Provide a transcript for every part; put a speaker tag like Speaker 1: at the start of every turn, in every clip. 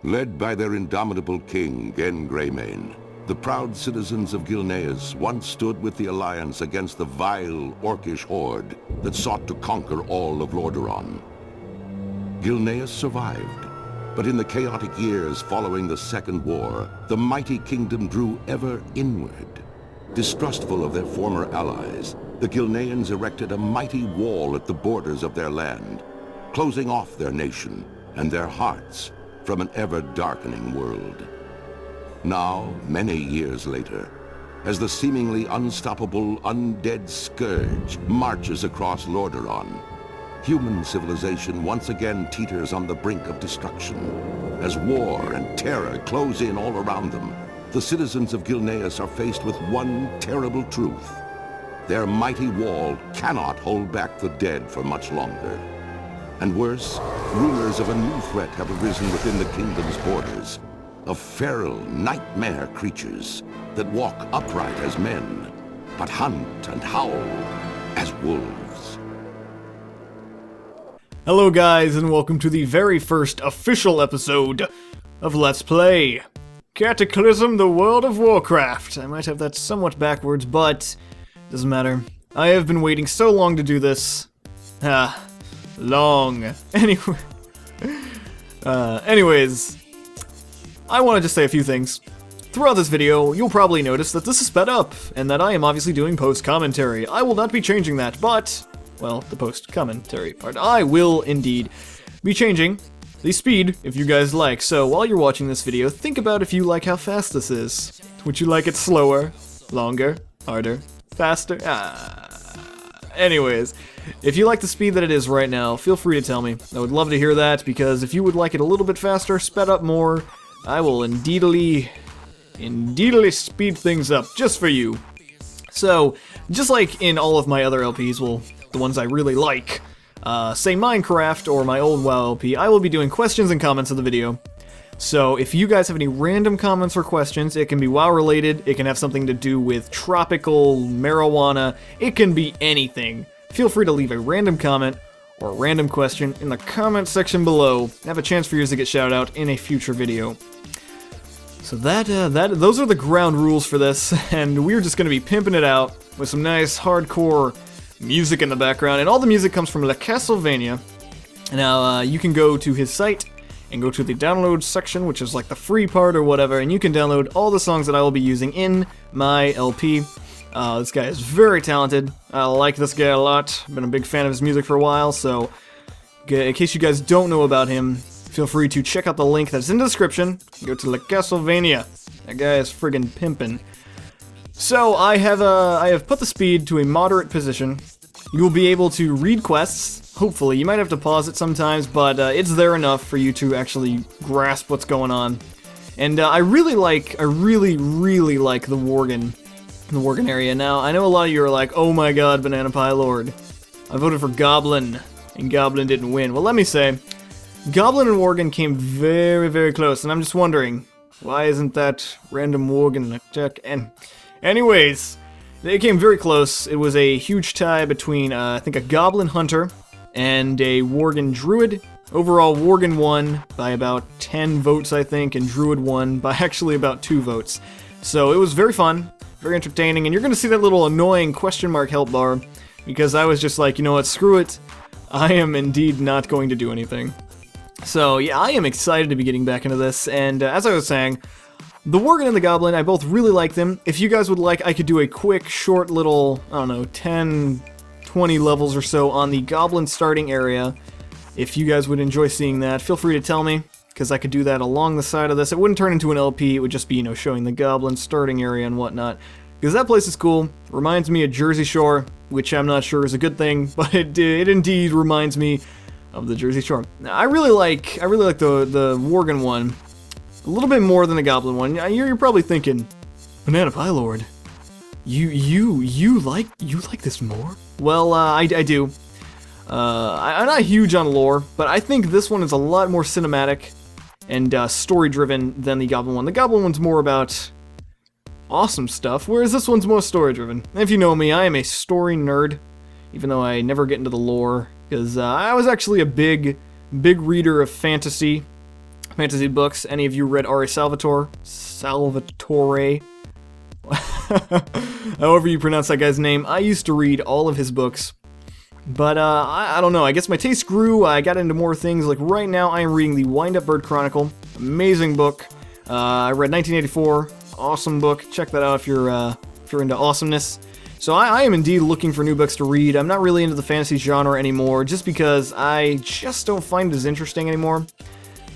Speaker 1: Led by their indomitable king, Genn Greymane, the proud citizens of Gilneas once stood with the Alliance against the vile, orcish horde that sought to conquer all of Lordaeron. Gilneas survived, but in the chaotic years following the Second War, the mighty kingdom drew ever inward. Distrustful of their former allies, the Gilneans erected a mighty wall at the borders of their land, closing off their nation and their hearts from an ever-darkening world. Now, many years later, as the seemingly unstoppable undead scourge marches across Lordaeron, human civilization once again teeters on the brink of destruction. As war and terror close in all around them, the citizens of Gilneas are faced with one terrible truth. Their mighty wall cannot hold back the dead for much longer. And worse, rumors of a new threat have arisen within the kingdom's borders, of feral nightmare creatures that walk upright as men, but hunt and howl as wolves.
Speaker 2: Hello guys, and welcome to the very first official episode of Let's Play Cataclysm, the World of Warcraft. I might have that somewhat backwards, but doesn't matter. I have been waiting so long to do this. Long. Anyways, I want to just say a few things. Throughout this video, you'll probably notice that this is sped up, and that I am obviously doing post-commentary. I will not be changing that, but, well, the post-commentary part, I will indeed be changing the speed if you guys like. So while you're watching this video, think about if you like how fast this is. Would you like it slower, longer, harder, faster? Anyways, if you like the speed that it is right now, feel free to tell me. I would love to hear that, because if you would like it a little bit faster, sped up more, I will indeedly speed things up just for you. So, just like in all of my other LPs, well, the ones I really like, say Minecraft or my old WoW LP, I will be doing questions and comments of the video. So if you guys have any random comments or questions, it can be WoW related, it can have something to do with tropical, marijuana, it can be anything. Feel free to leave a random comment or a random question in the comment section below. Have a chance for yours to get shouted out in a future video. So those are the ground rules for this, and we're just going to be pimping it out with some nice hardcore music in the background, and all the music comes from Castlevania. Now, you can go to his site and go to the download section, which is like the free part or whatever, and you can download all the songs that I will be using in my LP. This guy is very talented. I like this guy a lot. I've been a big fan of his music for a while, so in case you guys don't know about him, feel free to check out the link that's in the description. Go to Castlevania. That guy is friggin' pimpin'. So I have put the speed to a moderate position. You will be able to read quests. Hopefully, you might have to pause it sometimes, but it's there enough for you to actually grasp what's going on. And I really like the Worgen area. Now, I know a lot of you are like, oh my god, Banana Pie Lord, I voted for Goblin, and Goblin didn't win. Well, let me say, Goblin and Worgen came very, very close, and I'm just wondering, why isn't that random Worgen attack? And anyways, they came very close. It was a huge tie between, I think, a Goblin Hunter and a Worgen Druid. Overall, Worgen won by about 10 votes, I think, and Druid won by actually about 2 votes. So it was very fun, very entertaining, and you're going to see that little annoying question mark help bar, because I was just like, you know what, screw it. I am indeed not going to do anything. So yeah, I am excited to be getting back into this, and as I was saying, the Worgen and the Goblin, I both really like them. If you guys would like, I could do a quick, short little, I don't know, 10, 20 levels or so on the Goblin starting area. If you guys would enjoy seeing that, feel free to tell me, because I could do that along the side of this. It wouldn't turn into an LP, it would just be, you know, showing the Goblin starting area and whatnot. Because that place is cool. Reminds me of Jersey Shore, which I'm not sure is a good thing, but it indeed reminds me of the Jersey Shore. Now, I really like the Worgen one a little bit more than the Goblin one. You're probably thinking, Banana Pie Lord, you like this more? Well, I do. I'm not huge on lore, but I think this one is a lot more cinematic and story-driven than the Goblin one. The Goblin one's more about awesome stuff, whereas this one's more story-driven. If you know me, I am a story nerd, even though I never get into the lore, because I was actually a big reader of fantasy fantasy books. Any of you read R.A. Salvatore? However you pronounce that guy's name. I used to read all of his books. But, I don't know, I guess my taste grew, I got into more things, like right now I am reading the Wind-Up Bird Chronicle, amazing book. I read 1984, awesome book, check that out if you're into awesomeness. So I am indeed looking for new books to read. I'm not really into the fantasy genre anymore, just because I just don't find it as interesting anymore.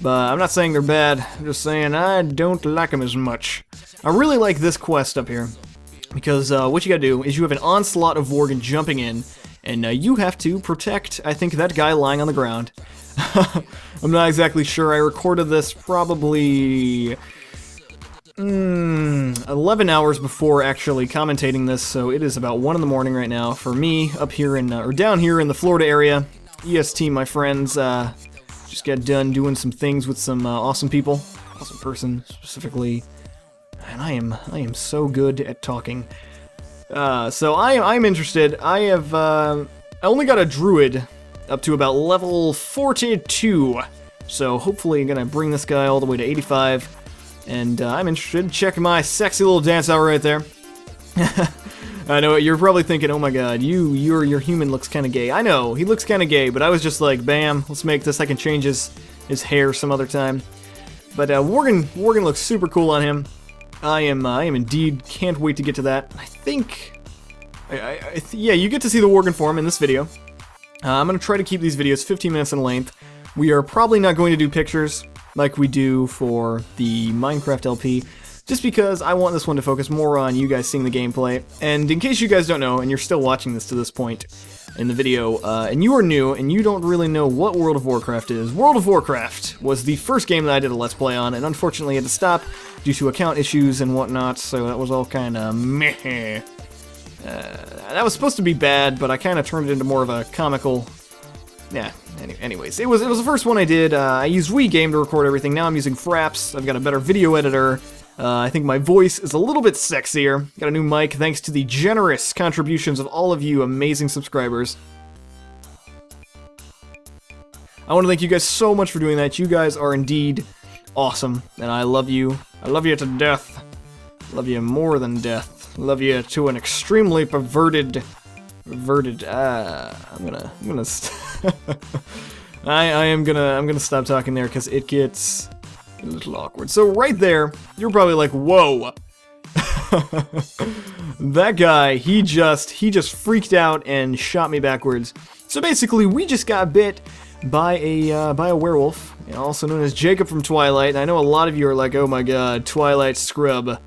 Speaker 2: But I'm not saying they're bad, I'm just saying I don't like them as much. I really like this quest up here, because what you gotta do is you have an onslaught of Worgen jumping in, and you have to protect, I think, that guy lying on the ground. I'm not exactly sure. I recorded this probably 11 hours before actually commentating this, so it is about 1 in the morning right now for me up here in, or down here in the Florida area. EST, my friends, just got done doing some things with some awesome people. Awesome person, specifically. And I am so good at talking. So I'm interested. I only got a druid up to about level 42, so hopefully I'm gonna bring this guy all the way to 85, and I'm interested. Check my sexy little dance out right there. I know you're probably thinking, oh my god, your human looks kind of gay. I know, he looks kind of gay, but I was just like, bam, let's make this. I can change his hair some other time. But Worgen looks super cool on him. I am indeed, can't wait to get to that. I think, yeah, you get to see the Worgen form in this video. I'm going to try to keep these videos 15 minutes in length. We are probably not going to do pictures like we do for the Minecraft LP, just because I want this one to focus more on you guys seeing the gameplay. And in case you guys don't know, and you're still watching this to this point in the video, and you are new, and you don't really know what World of Warcraft is, World of Warcraft was the first game that I did a Let's Play on, and unfortunately had to stop due to account issues and whatnot, so that was all kind of meh. That was supposed to be bad, but I kind of turned it into more of a comical... Yeah, anyways, it was the first one I did. I used Wii Game to record everything. Now I'm using Fraps. I've got a better video editor. I think my voice is a little bit sexier. Got a new mic thanks to the generous contributions of all of you amazing subscribers. I want to thank you guys so much for doing that. You guys are indeed awesome, and I love you. I love you to death. Love you more than death. Love you to an extremely perverted. I'm gonna I'm gonna stop talking there because it gets a little awkward. So right there, you're probably like, whoa. That guy, he just freaked out and shot me backwards. So basically, we just got bit by a werewolf, also known as Jacob from Twilight. And I know a lot of you are like, oh my god, Twilight scrub.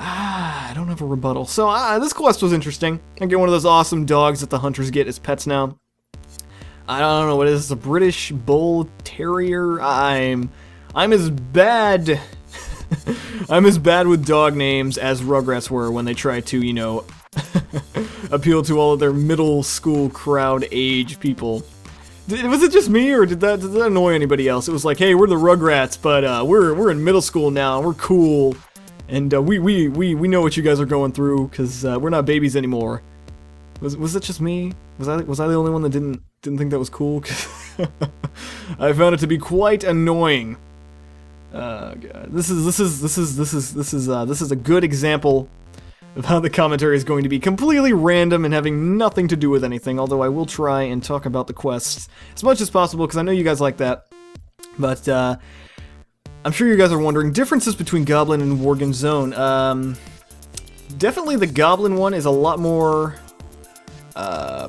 Speaker 2: I don't have a rebuttal. So, this quest was interesting. I get one of those awesome dogs that the hunters get as pets now. I don't know what it is. It's a British Bull Terrier. I'm as bad... I'm as bad with dog names as Rugrats were when they tried to, you know, appeal to all of their middle school crowd age people. Was it just me, or did that annoy anybody else? It was like, hey, we're the Rugrats, but we're in middle school now, and we're cool. And we know what you guys are going through, because we're not babies anymore. Was it just me? Was I the only one that didn't think that was cool? I found it to be quite annoying. God, this is a good example of how the commentary is going to be completely random and having nothing to do with anything. Although I will try and talk about the quests as much as possible, because I know you guys like that. But I'm sure you guys are wondering, differences between Goblin and Worgen Zone. Definitely the Goblin one is a lot more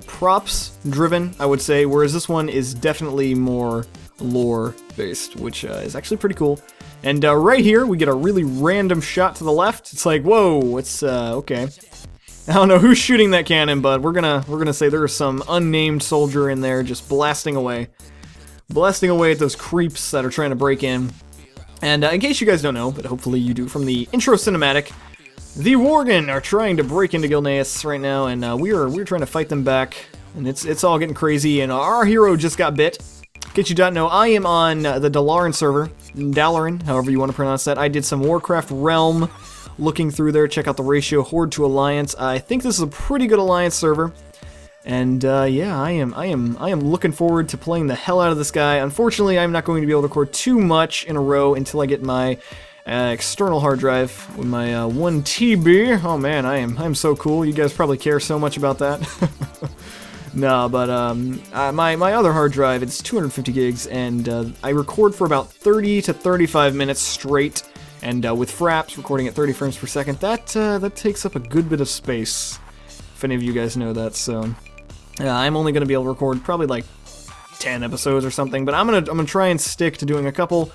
Speaker 2: props driven, I would say, whereas this one is definitely more lore based, which is actually pretty cool. And right here, we get a really random shot to the left. It's like, whoa, it's okay. I don't know who's shooting that cannon, but we're gonna say there is some unnamed soldier in there just blasting away at those creeps that are trying to break in. And in case you guys don't know, but hopefully you do from the intro cinematic, the Worgen are trying to break into Gilneas right now, and we're trying to fight them back, and it's all getting crazy. And our hero just got bit. In case you don't know, I am on the Dalaran server, Dalaran, however you want to pronounce that. I did some Warcraft Realm looking through there. Check out the ratio Horde to Alliance. I think this is a pretty good Alliance server. And yeah, I am looking forward to playing the hell out of this guy. Unfortunately, I'm not going to be able to record too much in a row until I get my external hard drive with my 1 TB. Oh man, I'm so cool. You guys probably care so much about that. No, but my other hard drive, it's 250 gigs, and I record for about 30 to 35 minutes straight. And with fraps, recording at 30 frames per second, that takes up a good bit of space. If any of you guys know that, so I'm only going to be able to record probably like 10 episodes or something, but I'm gonna try and stick to doing a couple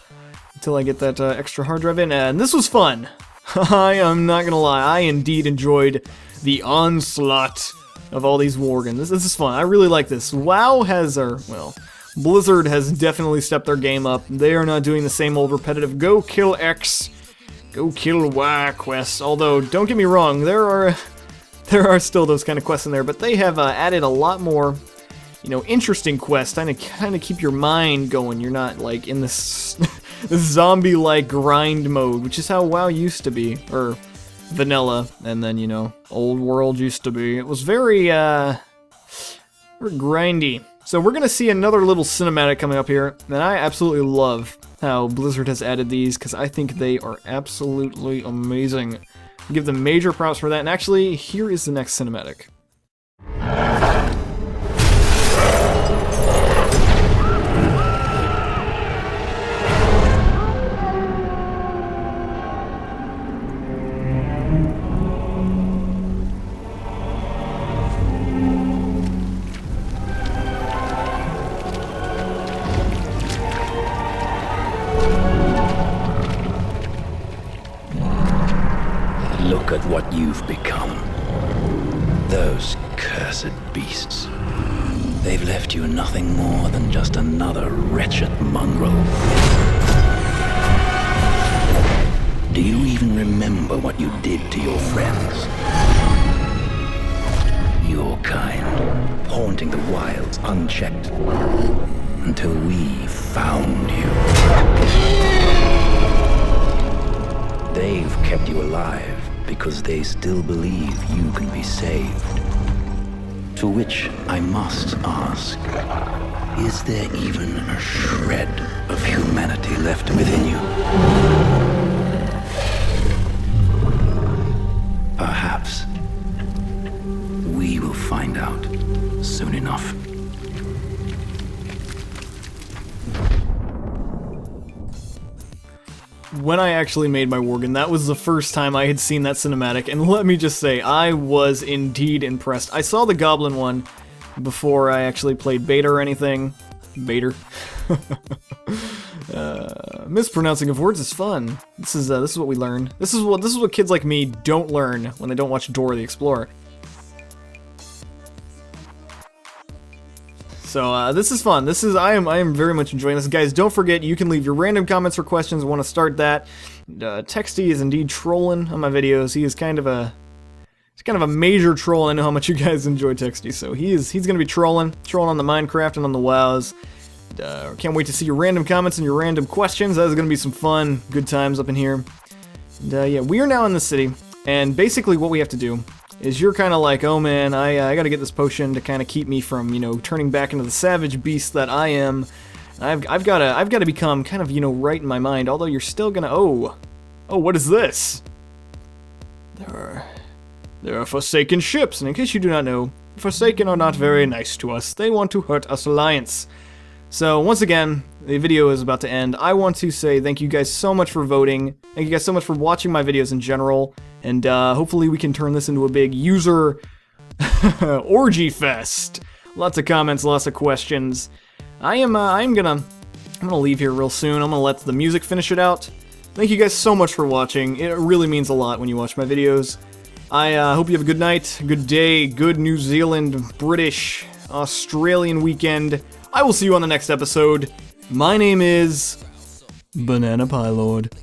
Speaker 2: until I get that extra hard drive in, and this was fun. I am not gonna lie, I indeed enjoyed the onslaught of all these Worgen. This is fun. I really like this. WoW has, Blizzard has definitely stepped their game up. They are not doing the same old repetitive go kill X, go kill Y quests, although don't get me wrong, there are still those kind of quests in there, but they have added a lot more, interesting quests, kind of keep your mind going. You're not like in this this zombie-like grind mode, which is how WoW used to be, or vanilla, and then old world used to be. It was very grindy. So we're gonna see another little cinematic coming up here, and I absolutely love how Blizzard has added these because I think they are absolutely amazing. Give them major props for that, and actually, here is the next cinematic.
Speaker 3: Look at what you've become. Those cursed beasts. They've left you nothing more than just another wretched mongrel. Do you even remember what you did to your friends? Your kind, haunting the wilds unchecked, until we found you. They've kept you alive because they still believe you can be saved. To which I must ask, is there even a shred of humanity left within you? Perhaps we will find out soon enough.
Speaker 2: When I actually made my Worgen, that was the first time I had seen that cinematic, and let me just say, I was indeed impressed. I saw the Goblin one before I actually played beta or anything. Bader. Mispronouncing of words is fun. This is what we learn. This is what kids like me don't learn when they don't watch Dora the Explorer. So this is fun. I am very much enjoying this, guys. Don't forget, you can leave your random comments or questions. Want to start that? Texty is indeed trolling on my videos. He is kind of a major troll. I know how much you guys enjoy Texty, so he's gonna be trolling on the Minecraft and on the WoWs. Can't wait to see your random comments and your random questions. That is gonna be some fun, good times up in here. And yeah, we are now in the city, and basically what we have to do is you're kind of like, oh man, I gotta get this potion to kind of keep me from, turning back into the savage beast that I am. I've gotta become kind of, right in my mind, although you're still gonna, oh, what is this? There are Forsaken ships, and in case you do not know, Forsaken are not very nice to us. They want to hurt us Alliance. So, once again, the video is about to end. I want to say thank you guys so much for voting. Thank you guys so much for watching my videos in general. And hopefully we can turn this into a big user orgy fest. Lots of comments, lots of questions. I'm gonna leave here real soon. I'm gonna let the music finish it out. Thank you guys so much for watching. It really means a lot when you watch my videos. I hope you have a good night, good day, good New Zealand, British, Australian weekend. I will see you on the next episode. My name is Banana Pie Lord.